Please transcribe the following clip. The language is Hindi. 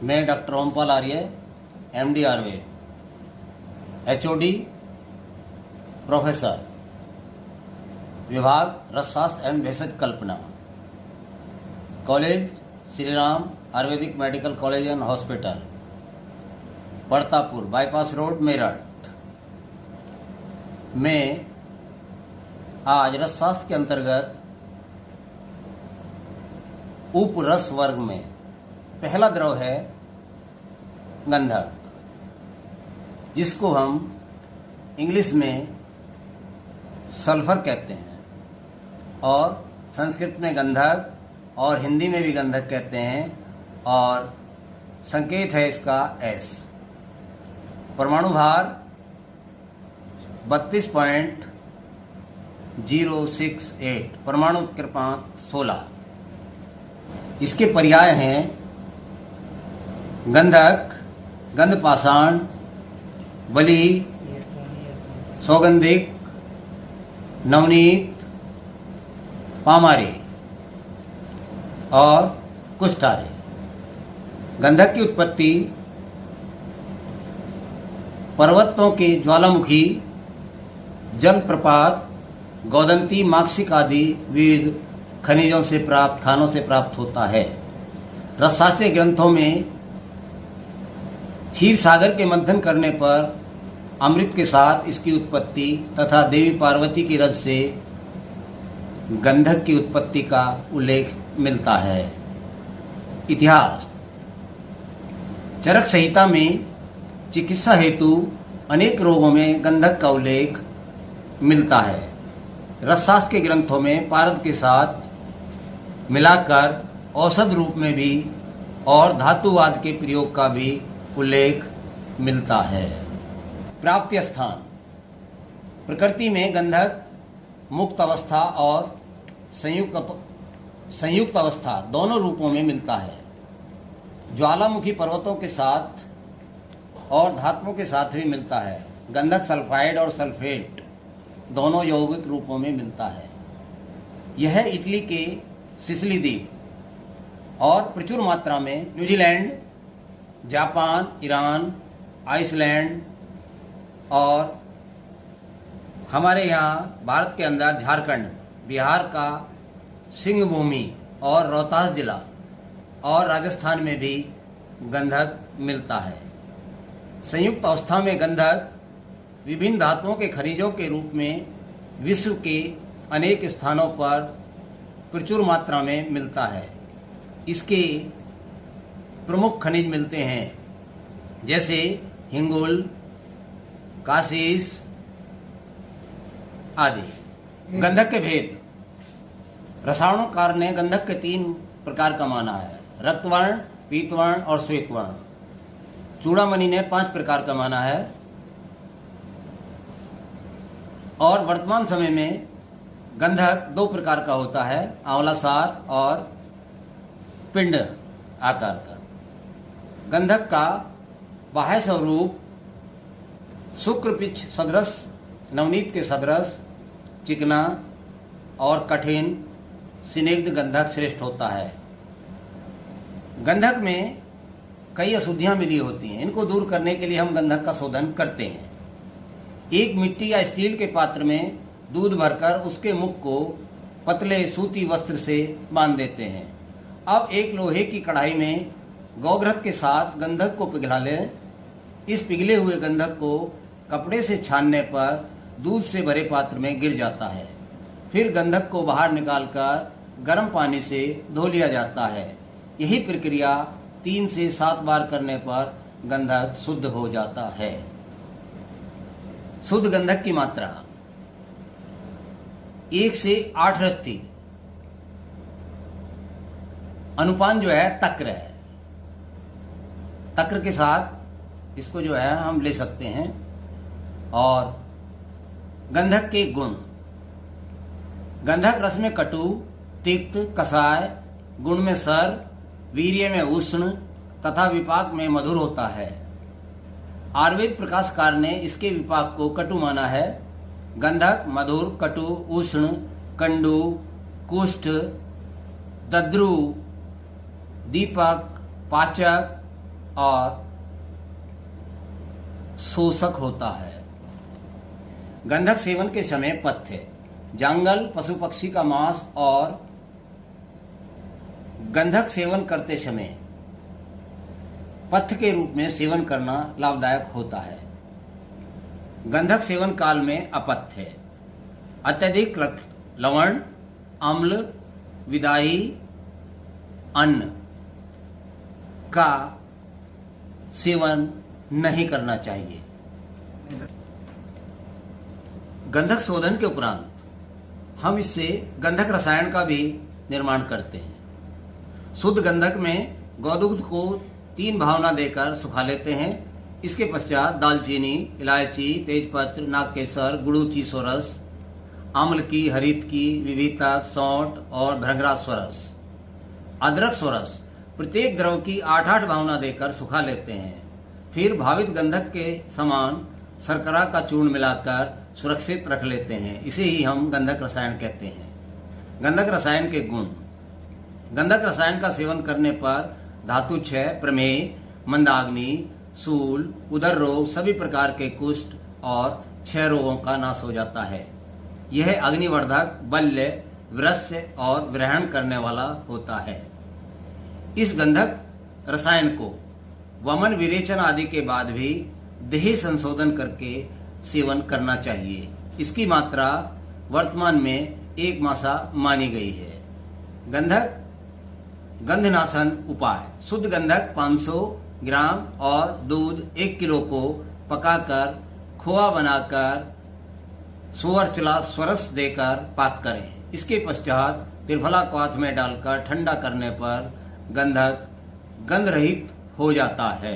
मैं doctor Ompal Arya, MD Ayurveda, HOD, professor, विभाग रसशास्त्र एवं भेषज कल्पना, college Shri Ram Ayurvedic medical college and hospital, Badtapur bypass road, Meerut. मैं आज रसशास्त्र के अंतर्गत उप रस वर्ग में पहला द्रव है गंधक, जिसको हम इंग्लिश में सल्फर कहते हैं और संस्कृत में गंधक और हिंदी में भी गंधक कहते हैं, और संकेत है इसका S। परमाणु भार 32.068, परमाणु क्रमांक 16। इसके पर्याय हैं गंधक, गंधपाषाण, बली, सौगंधिक, नवनीत, पामारे और कुष्ठारे। गंधक की उत्पत्ति पर्वतों के ज्वालामुखी, जलप्रपात, गौदंती, माक्सिक आदि विविध खनिजों से प्राप्त खानों से प्राप्त होता है। रसशास्त्रीय ग्रंथों में क्षीर सागर के मंथन करने पर अमृत के साथ इसकी उत्पत्ति तथा देवी पार्वती की रज से गंधक की उत्पत्ति का उल्लेख मिलता है। इतिहास। चरक संहिता में चिकित्सा हेतु अनेक रोगों में गंधक का उल्लेख मिलता है। रसशास्त्र के ग्रंथों में पारद के साथ मिलाकर औषध रूप में भी और धातुवाद के प्रयोग का भी उल्लेख मिलता है। प्राप्ति स्थान। प्रकृति में गंधक मुक्त अवस्था और संयुक्त अवस्था दोनों रूपों में मिलता है। ज्वालामुखी पर्वतों के साथ और धातुओं के साथ भी मिलता है। गंधक सल्फाइड और सल्फेट दोनों यौगिक रूपों में मिलता है। यह इटली के सिसिली द्वीप और प्रचुर मात्रा में न्यूजीलैंड, जापान, ईरान, आइसलैंड और हमारे यहाँ भारत के अंदर झारखंड, बिहार का सिंह भूमि और रोहतास जिला और राजस्थान में भी गंधक मिलता है। संयुक्त अवस्था में गंधक विभिन्न धातुओं के खनिजों के रूप में विश्व के अनेक स्थानों पर प्रचुर मात्रा में मिलता है। इसके प्रमुख खनिज मिलते हैं जैसे हिंगुल, कासीस आदि। गंधक के भेद। रसायनकार ने गंधक के 3 प्रकार का माना है: रक्तवर्ण, पीतवर्ण और श्वेतवर्ण। चूड़ामणि ने 5 प्रकार का माना है और वर्तमान समय में गंधक 2 प्रकार का होता है: आंवलासार और पिंड आकार का। गंधक का बाह्य स्वरूप शुक्रपिच्छ सदृश, नवनीत के सदृश, चिकना और कठिन स्निग्ध गंधक श्रेष्ठ होता है। गंधक में कई अशुद्धियां मिली होती हैं। इनको दूर करने के लिए हम गंधक का शोधन करते हैं। एक मिट्टी या स्टील के पात्र में दूध भरकर उसके मुख को पतले सूती वस्त्र से बांध देते हैं। अब एक लोहे की कढ़ाई में गौघृत के साथ गंधक को पिघला लें। इस पिघले हुए गंधक को कपड़े से छानने पर दूध से भरे पात्र में गिर जाता है। फिर गंधक को बाहर निकालकर गर्म पानी से धो लिया जाता है। यही प्रक्रिया 3 से 7 बार करने पर गंधक शुद्ध हो जाता है। शुद्ध गंधक की मात्रा 1 से 8 रत्ती। अनुपान जो है तक्र है। तक्र के साथ इसको जो है हम ले सकते हैं। और गंधक के गुण। गंधक रस में कटु, तिक्त, कषाय, गुण में सर, वीर्य में उष्ण तथा विपाक में मधुर होता है। आयुर्वेद प्रकाशकार ने इसके विपाक को कटु माना है। गंधक मधुर, कटु, उष्ण, कंडु, कुष्ठ, दद्रु, दीपक, पाचक, और शोषक होता है। गंधक सेवन के समय पथ्य: जंगल, पशु पक्षी का मांस और गंधक सेवन करते समय पथ्य के रूप में सेवन करना लाभदायक होता है। गंधक सेवन काल में अपथ्य: अत्यधिक लवण, अम्ल, विदाई अन्न का सेवन नहीं करना चाहिए। गंधक शोधन के उपरांत हम इससे गंधक रसायन का भी निर्माण करते हैं। शुद्ध गंधक में गौदूग्ध को 3 भावना देकर सुखा लेते हैं। इसके पश्चात दालचीनी, इलायची, तेजपत्र, नागकेसर, गुड़ूची सोरस, आम्ल की, हरित की, विवितक, सौंठ और भृंगराज सोरस, अदरक सोरस प्रत्येक द्रव की 8-8 भावना देकर सुखा लेते हैं। फिर भावित गंधक के समान शर्करा का चूर्ण मिलाकर सुरक्षित रख लेते हैं। इसे ही हम गंधक रसायन कहते हैं। गंधक रसायन के गुण: गंधक रसायन का सेवन करने पर धातु क्षय, प्रमेह, मंदाग्नि, सूल, उदर रोग, सभी प्रकार के कुष्ठ और क्षय रोगों का नाश हो जाता है। यह अग्निवर्धक, बल्य, वृश्य और ग्रहण करने वाला होता है। इस गंधक रसायन को वमन, विरेचन आदि के बाद भी देह संशोधन करके सेवन करना चाहिए। इसकी मात्रा वर्तमान में 1 मासा मानी गई है। गंधक गंधनाशन उपाय: शुद्ध गंधक 500 ग्राम और दूध 1 किलो को पकाकर खोआ बनाकर सुअरचला स्वरस देकर पाक करें। इसके पश्चात त्रिफला को हाथ में डालकर ठंडा करने पर गंधक गंध रहित हो जाता है।